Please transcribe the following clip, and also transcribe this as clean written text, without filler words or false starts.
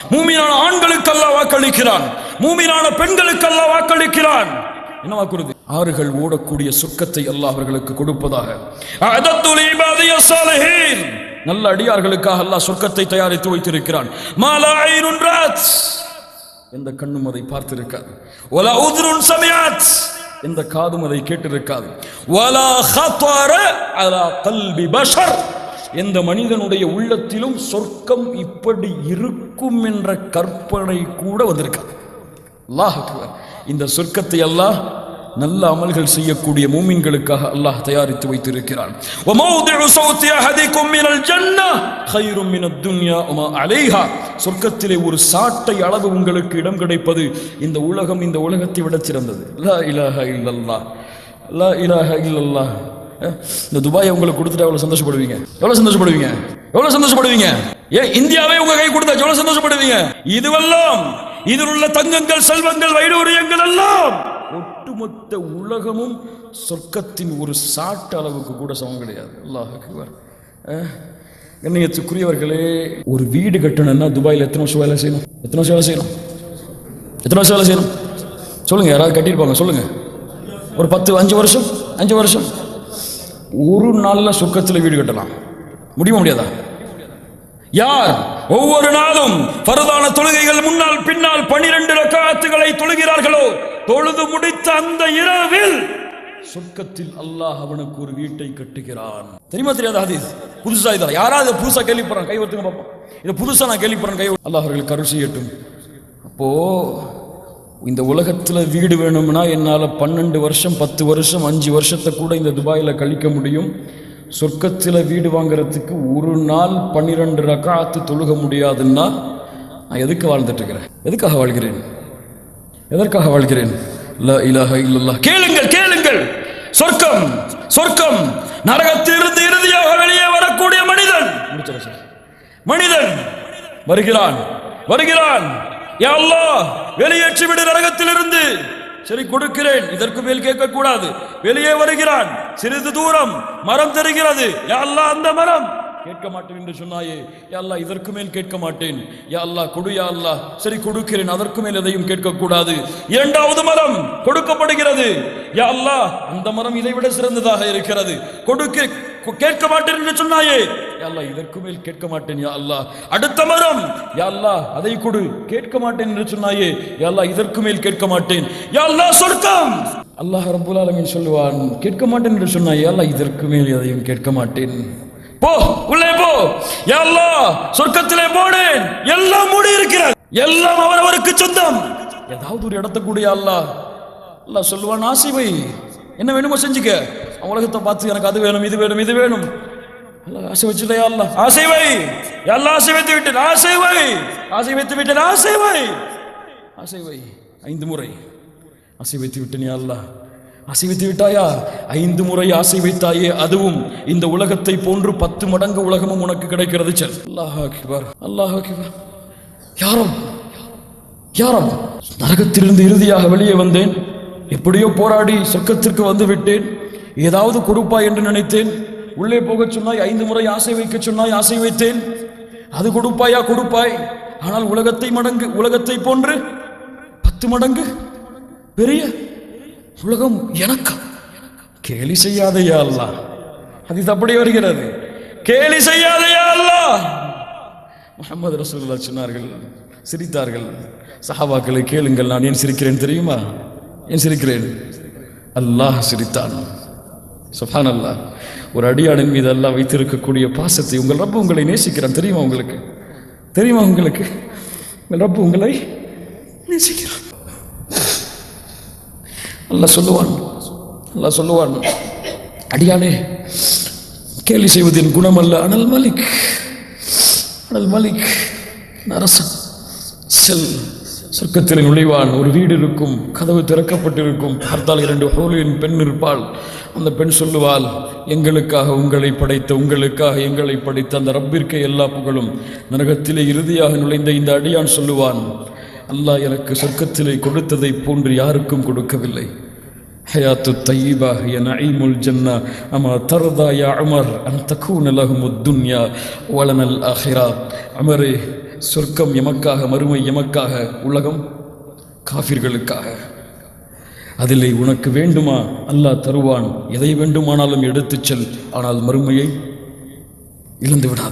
மூமினான ஆண்களுக்கு அல்லாஹ் வாக்களிக்கிறான், மூமினான பெண்களுக்கு அல்லாஹ் வாக்களிக்கிறான். என்ன வாக்குறுதி? ஆறுகள் ஓடக்கூடிய சொர்க்கத்தை அல்லாஹ் அவர்களுக்கு கொடுப்பதாக. அஅதத்துல் இபாதிய ஸாலிஹீன், நல்ல அடியார்களுக்காக அல்லாஹ் சொர்க்கத்தை தயாரித்து வைத்திருக்கிறான். மாலா ஐனுன் ராத், எந்த கண்ணும் அதை பார்த்திருக்காது. வலா உதுருன் சமிஅத், எந்த காதும் அதை கேட்டிருக்காது. வலா ஹதர அலா கல்பி பஷர், எந்த மனிதனுடைய உள்ளத்திலும் சொர்க்கம் இப்படி இருக்கும் என்ற கற்பனை கூட வந்திருக்காது. அல்லாஹ் அக்பர். இந்த சொர்க்கத்தை அல்லாஹ் நல்ல அமல்கள் செய்யக்கூடிய மூமின்களுக்காக அல்லாஹ் தயாரித்து வைத்திருக்கிறான். வமௌதிஉ ஸௌதி அஹதிக்கும் மினல் ஜன்னah கைரும் மினத் துன்யா வமா அலைஹா, சொர்க்கத்திலே ஒரு சாட்டை அளவு உங்களுக்கு இடம் கிடைப்பது இந்த உலகம், இந்த உலகத்தை விட சிறந்தது. லா இலாஹ இல்லல்லாஹ், லா இலாஹ இல்லல்லாஹ். இந்த துபாயை உங்களுக்கு கொடுத்துட்டா எவ்வளவு சந்தோஷப்படுவீங்க? எவ்வளவு சந்தோஷப்படுவீங்க? எவ்வளவு சந்தோஷப்படுவீங்க? ஏன் இந்தியாவே உங்க கை கொடுத்தா எவ்வளவு சந்தோஷப்படுவீங்க? இதுவெல்லாம், இதில் உள்ள தங்கங்கள், செல்வங்கள், வைடூரியங்கள் எல்லாம் ஒட்டுமொத்த உலகமும் சொர்க்கத்தின் ஒரு சாட்டு அளவுக்கு கூட சமம் கிடையாது. அல்லாஹ் அக்பர். கண்ணியத்துக்குரியவர்களே, ஒரு வீடு கட்டணும்னா துபாயில் எத்தனை வருஷம் வேலை செய்யணும்? எத்தனை வருஷம் வேலை செய்யணும்? எத்தனை வருஷம் வேலை செய்யணும் சொல்லுங்க. யாராவது கட்டியிருப்பாங்க சொல்லுங்க. ஒரு 5 வருஷம், 5 வருஷம். ஒரு நாள்ல சொர்க்கத்தில் வீடு கட்டலாம் முடியுமா? முடியாதா? யார் ஒவ்வொரு நாளும் ஃபர்தான தொழுகைகள் முன்னால் பின்னால் 12 ரக்காத்துகளை தொழுகிறார்களோ, தொழுது முடித்த அந்த இரவில் சொர்க்கத்தில் அல்லாஹ் அவனுக்கு ஒரு வீட்டை கட்டுகிறான். தெரியுமா தெரியாத ஹதீஸ்? புதுசா இதா? யாராவது புதுசா கேள்விப்படுறான்? கை ஒருத்தங்க பார்ப்போம். இது புதுசா நான் கேள்விப்படுறேன். கை. அல்லாஹ் அவர்களுக்கு அருள் செய்யட்டும். அப்போ இந்த உலகத்துல வீடு வேணும்னா என்னால 12 வருஷம், 10 வருஷம், 5 வருஷத்தை கூட இந்த துபாயில கழிக்க முடியும். சொர்க்கத்தில் வீடு வாங்குறதுக்கு ஒரு நாள் 12 ரக்காத்து தொழுக முடியாதுன்னா நான் எதுக்கு வாழ்ந்துட்டு இருக்கிறேன்? எதுக்காக வாழ்கிறேன்? எதற்காக வாழ்கிறேன்? லா இலாஹ இல்லல்லாஹ். கேளுங்கள், கேளுங்கள். சொர்க்கம், சொர்க்கம். நரகத்திலிருந்து இறுதியாக வெளியே வரக்கூடிய மனிதன், மனிதன் வருகிறான், வருகிறான். யா அல்லாஹ், வெளியேற்றி விடு நரகத்திலிருந்து. சரி, கொடுக்கிறேன். இதற்கு மேல் கேட்க கூடாது. வெளியே வருகிறான். சிறிது தூரம் மரம் தெரிகிறது. யா அல்லாஹ், அந்த மரம். கேட்க மாட்டேன் என்று சொன்னாயே, யா அல்லாஹ், இதற்கு மேல் கேட்க மாட்டேன். யா அல்லாஹ், கொடு யா அல்லாஹ். சரி, கொடுக்கிறேன். அதற்கு மேல் எதையும் கேட்க கூடாது. இரண்டாவது மரம் கொடுக்கப்படுகிறது. யா அல்லாஹ், அந்த மரம் இதை விட சிறந்ததாக இருக்கிறது. கேட்க மாட்டேன் என்று சொன்னாயே, யா அல்லாஹ், இதற்கு மேல் கேட்க மாட்டேன். யா அல்லாஹ், அடுத்த மரம். யா அல்லாஹ், அதை கொடு. கேட்க மாட்டேன் என்று சொன்னாயே, யா அல்லாஹ், இதற்கு மேல் கேட்க மாட்டேன். யா அல்லாஹ், சொர்க்கம். அல்லாஹ் ரப்பல் ஆலமீன் சொல்லுவான், கேட்க மாட்டேன் என்று சொன்னாயே, யா அல்லாஹ், இதற்கு மேல் எதையும் கேட்க மாட்டேன். போ, உள்ளே போ. யா அல்லாஹ், சொர்க்கத்திலே போனேன். எல்லாம் மூடி இருக்கிறது. எல்லாம் அவரவருக்கு சொந்தம். ஏதாவது ஒரு இடத்தை கூட யா அல்லாஹ். அல்லாஹ் சொல்லுவான், ஆசை வை, என்ன வேணுமோ செஞ்சுக்க. உலகத்தை பார்த்து எனக்கு அது வேணும், இது வேணும், இது வேணும். அல்லாஹ் ஆசை வச்சுட்டா, யா அல்லாஹ், ஆசை வை. யா அல்லாஹ், ஆசை வைத்து விட்டேன். ஆசை வை, ஆசை வைத்து விட்டேன். ஆசை வை, ஆசை வை. 5 முறை ஆசை வைத்து விட்டேன். யா அல்லாஹ், ஆசை வைத்து விட்டாயா? 5 முறை ஆசை வைத்தாயே, அதுவும் இந்த உலகத்தை போன்று 10 மடங்கு உலகமும் உனக்கு கிடைக்கிறது. சொல். அல்லாஹ் அக்பர், அல்லாஹ் அக்பர். யாரும் யாரும் நரகத்திலிருந்து இறுதியாக வெளியே வந்தேன். எப்படியோ போராடி சொர்க்கத்திற்கு வந்து விட்டேன். ஏதாவது கொடுப்பா என்று நினைத்தேன். உள்ளே போக சொன்னாய், 5 முறை ஆசை வைக்க சொன்னாய், ஆசை வைத்தேன். அது கொடுப்பாயா? கொடுப்பாய். ஆனால் உலகத்தை போன்று 10 மடங்கு பெரிய உலகம் எனக்கு. கேலி செய்யாதையா அல்லாஹ். அது அப்படி வருகிறது. கேலி செய்யாதையா அல்லாஹ். முஹம்மது ரசூலுல்லாஹ் சொன்னார்கள், சிரித்தார்கள். சஹாபாக்களை கேளுங்கள், நான் ஏன் சிரிக்கிறேன் தெரியுமா? ஏன் சிரிக்கிறேன்? அல்லாஹ் சிரித்தான். சுப்ஹானல்லாஹ். ஒரு அடியானின் மீது அல்லாஹ் வைத்திருக்கக்கூடிய பாசத்தை, உங்கள் ரப்பு உங்களை நேசிக்கிறான். தெரியுமா உங்களுக்கு? தெரியுமா உங்களுக்கு? உங்கள் ரப்பு உங்களை நேசிக்கிறான். அல்லாஹ் சொல்லுவான், அல்லாஹ் சொல்லுவான், அடியானே, கேலி செய்வது என் குணம் அல்ல. அனல் மலிக், அனல் மலிக், அரசன். செல். சொர்க்கத்தில் நுழைவான். ஒரு வீடு இருக்கும், கதவு திறக்கப்பட்டிருக்கும். பார்த்தால் 2 ஹூரின் பெண் இருப்பாள். அந்த பெண் சொல்லுவாள், எங்களுக்காக உங்களை படைத்த, உங்களுக்காக எங்களை படைத்த அந்த ரப்பிற்கே எல்லா புகழும். நரகத்திலே இறுதியாக நுழைந்த இந்த அடியான் சொல்லுவான், அல்லாஹ் எனக்கு சொர்க்கத்திலே கொடுத்ததை போன்று யாருக்கும் கொடுக்கவில்லை. ஹயாத்து தையிபா ஹிய நஈமுல் ஜன்னா அமா தர்தா யா உமர் அன் தகூன லஹுமுத் துன்யா வலனல் ஆஹிரா. அமரே, சொர்க்கம் எமக்காக, மறுமை எமக்காக, உலகம் காஃபிர்களுக்காக. அதிலே உனக்கு வேண்டுமா அல்லாஹ் தருவான், எதை வேண்டுமானாலும் எடுத்துச் செல், ஆனால் மறுமையை இழந்து விடாது.